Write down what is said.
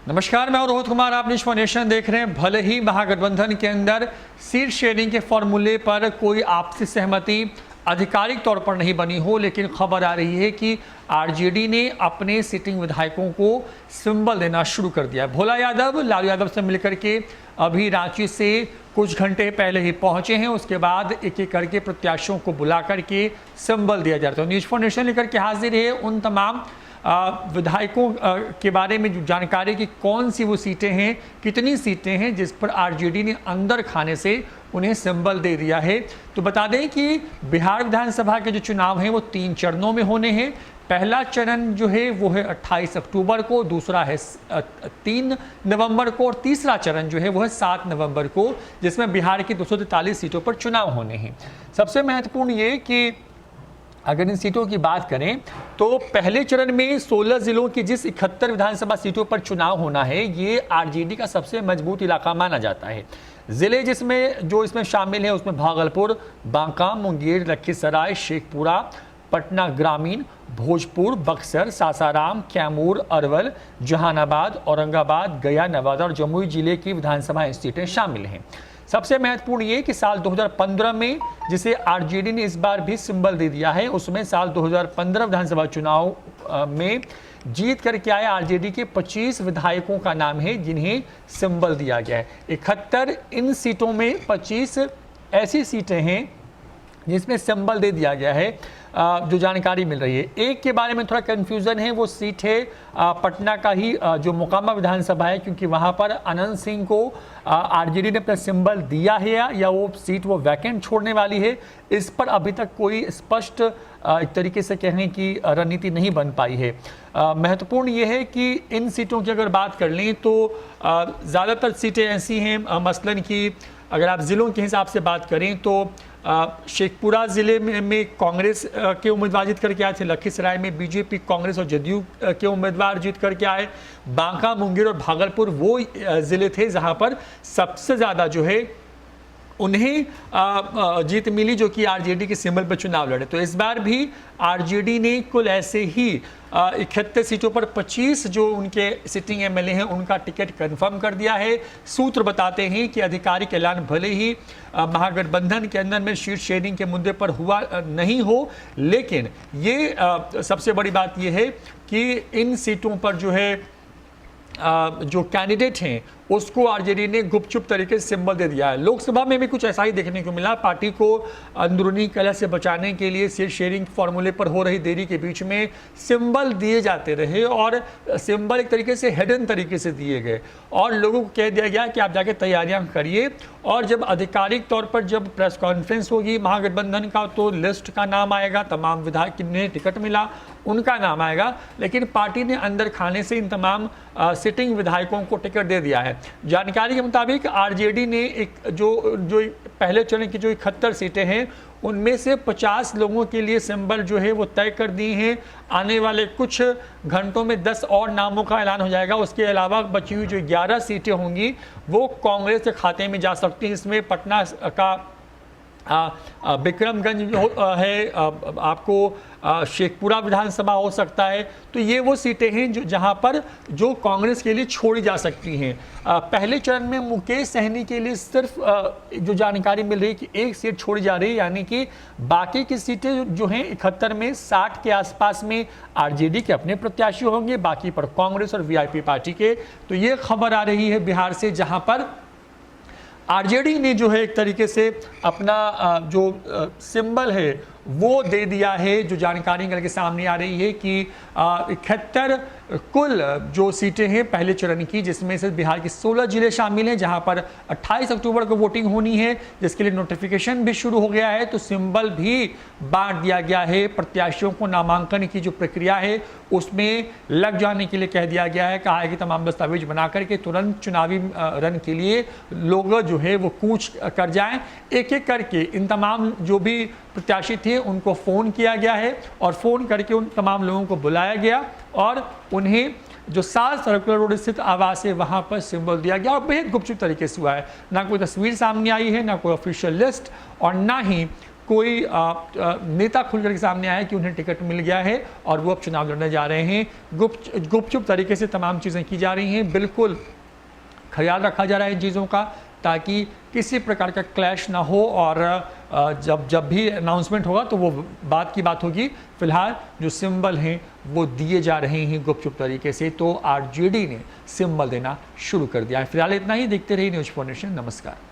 नमस्कार, मैं रोहित कुमार। आप न्यूज़ नेशन देख रहे हैं। भले ही महागठबंधन के अंदर सीट शेयरिंग के फॉर्मूले पर कोई आपसी सहमति आधिकारिक तौर पर नहीं बनी हो, लेकिन खबर आ रही है कि आरजेडी ने अपने सिटिंग विधायकों को सिंबल देना शुरू कर दिया है। भोला यादव लालू यादव से मिलकर के अभी रांची से कुछ घंटे पहले ही पहुंचे हैं। उसके बाद एक एक करके प्रत्याशियों को बुला करके सिंबल दिया जा रहा है। तो न्यूज़ नेशन लेकर के हाजिर है उन तमाम विधायकों के बारे में जो जानकारी कि कौन सी वो सीटें हैं, कितनी सीटें हैं जिस पर आरजेडी ने अंदर खाने से उन्हें सिंबल दे दिया है। तो बता दें कि बिहार विधानसभा के जो चुनाव हैं वो 3 चरणों में होने हैं। पहला चरण जो है वो है 28 अक्टूबर को, दूसरा है 3 नवंबर को और तीसरा चरण जो है वो है 7 नवंबर को, जिसमें बिहार की 243 सीटों पर चुनाव होने हैं। सबसे महत्वपूर्ण ये कि अगर इन सीटों की बात करें तो पहले चरण में 16 जिलों की जिस 71 विधानसभा सीटों पर चुनाव होना है, ये आरजेडी का सबसे मजबूत इलाका माना जाता है। जिले इसमें शामिल है उसमें भागलपुर, बांका, मुंगेर, लखीसराय, शेखपुरा, पटना ग्रामीण, भोजपुर, बक्सर, सासाराम, कैमूर, अरवल, जहानाबाद, औरंगाबाद, गया, नवादा और जमुई जिले की विधानसभा सीटें शामिल हैं। सबसे महत्वपूर्ण ये कि साल 2015 में जिसे आरजेडी ने इस बार भी सिंबल दे दिया है, उसमें साल 2015 विधानसभा चुनाव में जीत करके आए आरजेडी के 25 विधायकों का नाम है जिन्हें सिंबल दिया गया है। 71 इन सीटों में 25 ऐसी सीटें हैं जिसमें सिंबल दे दिया गया है। जो जानकारी मिल रही है, एक के बारे में थोड़ा कंफ्यूजन है, वो सीट है पटना का ही जो मोकामा विधानसभा है, क्योंकि वहां पर अनंत सिंह को आरजेडी ने अपना सिंबल दिया है या वो सीट वो वैकेंट छोड़ने वाली है, इस पर अभी तक कोई स्पष्ट एक तरीके से कहने की रणनीति नहीं बन पाई है। महत्वपूर्ण ये है कि इन सीटों की अगर बात कर लें तो ज़्यादातर सीटें ऐसी हैं, मसलन कि अगर आप ज़िलों के हिसाब से बात करें तो शेखपुरा ज़िले में कांग्रेस के उम्मीदवार जीत करके आए थे। लखीसराय में बीजेपी, कांग्रेस और जदयू के उम्मीदवार जीत करके आए। बांका, मुंगेर और भागलपुर वो ज़िले थे जहां पर सबसे ज़्यादा जो है उन्हें जीत मिली, जो कि आरजेडी के सिंबल पर चुनाव लड़े। तो इस बार भी आरजेडी ने कुल ऐसे ही 71 सीटों पर 25 जो उनके सिटिंग एमएलए हैं उनका टिकट कंफर्म कर दिया है। सूत्र बताते हैं कि आधिकारिक ऐलान भले ही महागठबंधन के अंदर में सीट शेयरिंग के मुद्दे पर हुआ नहीं हो, लेकिन ये सबसे बड़ी बात यह है कि इन सीटों पर जो है जो कैंडिडेट हैं उसको आरजेडी ने गुपचुप तरीके से सिंबल दे दिया है। लोकसभा में भी कुछ ऐसा ही देखने को मिला। पार्टी को अंदरूनी कलह से बचाने के लिए सीट शेयरिंग फॉर्मूले पर हो रही देरी के बीच में सिंबल दिए जाते रहे और सिंबल एक तरीके से हिडन तरीके से दिए गए और लोगों को कह दिया गया कि आप जाके तैयारियां करिए, और जब आधिकारिक तौर पर जब प्रेस कॉन्फ्रेंस होगी महागठबंधन का तो लिस्ट का नाम आएगा, तमाम विधायक जिन्हें टिकट मिला उनका नाम आएगा, लेकिन पार्टी ने अंदर खाने से इन तमाम सिटिंग विधायकों को टिकट दे दिया है। जानकारी के मुताबिक आरजेडी ने एक जो पहले चरण की जो 71 सीटें हैं उनमें से 50 लोगों के लिए सिंबल जो है वो तय कर दी हैं। आने वाले कुछ घंटों में 10 और नामों का ऐलान हो जाएगा। उसके अलावा बची हुई जो 11 सीटें होंगी वो कांग्रेस के खाते में जा सकती हैं। इसमें पटना का विक्रमगंज है, आपको शेखपुरा विधानसभा हो सकता है। तो ये वो सीटें हैं जहां पर जो कांग्रेस के लिए छोड़ी जा सकती हैं। पहले चरण में मुकेश सहनी के लिए सिर्फ जो जानकारी मिल रही है कि एक सीट छोड़ी जा रही है, यानी कि बाकी की सीटें जो हैं 71 में 60 के आसपास में आरजेडी के अपने प्रत्याशी होंगे, बाकी पर कांग्रेस और वीआईपी पार्टी के। तो ये खबर आ रही है बिहार से, जहां पर आरजेडी ने जो है एक तरीके से अपना जो सिंबल है वो दे दिया है। जो जानकारी करके सामने आ रही है कि 71 कुल जो सीटें हैं पहले चरण की, जिसमें से बिहार के 16 जिले शामिल हैं, जहां पर 28 अक्टूबर को वोटिंग होनी है, जिसके लिए नोटिफिकेशन भी शुरू हो गया है। तो सिंबल भी बांट दिया गया है। प्रत्याशियों को नामांकन की जो प्रक्रिया है उसमें लग जाने के लिए कह दिया गया है। कहा है कि तमाम दस्तावेज बना करके तुरंत चुनावी रन के लिए लोग जो है वो कूच कर जाएं। एक एक करके इन तमाम जो भी प्रत्याशी थे उनको फ़ोन किया गया है और फ़ोन करके उन तमाम लोगों को बुलाया गया और उन्हें जो 7 सर्कुलर रोड स्थित आवास है वहाँ पर सिंबल दिया गया और बेहद गुपचुप तरीके से हुआ है। ना कोई तस्वीर सामने आई है, ना कोई ऑफिशियल लिस्ट और ना ही कोई नेता खुलकर के सामने आया कि उन्हें टिकट मिल गया है और वो अब चुनाव लड़ने जा रहे हैं। गुपचुप तरीके से तमाम चीज़ें की जा रही हैं। बिल्कुल ख्याल रखा जा रहा है इन चीज़ों का, ताकि किसी प्रकार का क्लैश ना हो, और जब भी अनाउंसमेंट होगा तो वो बात की बात होगी। फिलहाल जो सिंबल हैं वो दिए जा रहे हैं गुपचुप तरीके से, तो आरजेडी ने सिंबल देना शुरू कर दिया है। फिलहाल इतना ही, देखते रहिए न्यूज़ 4 नेशन। नमस्कार।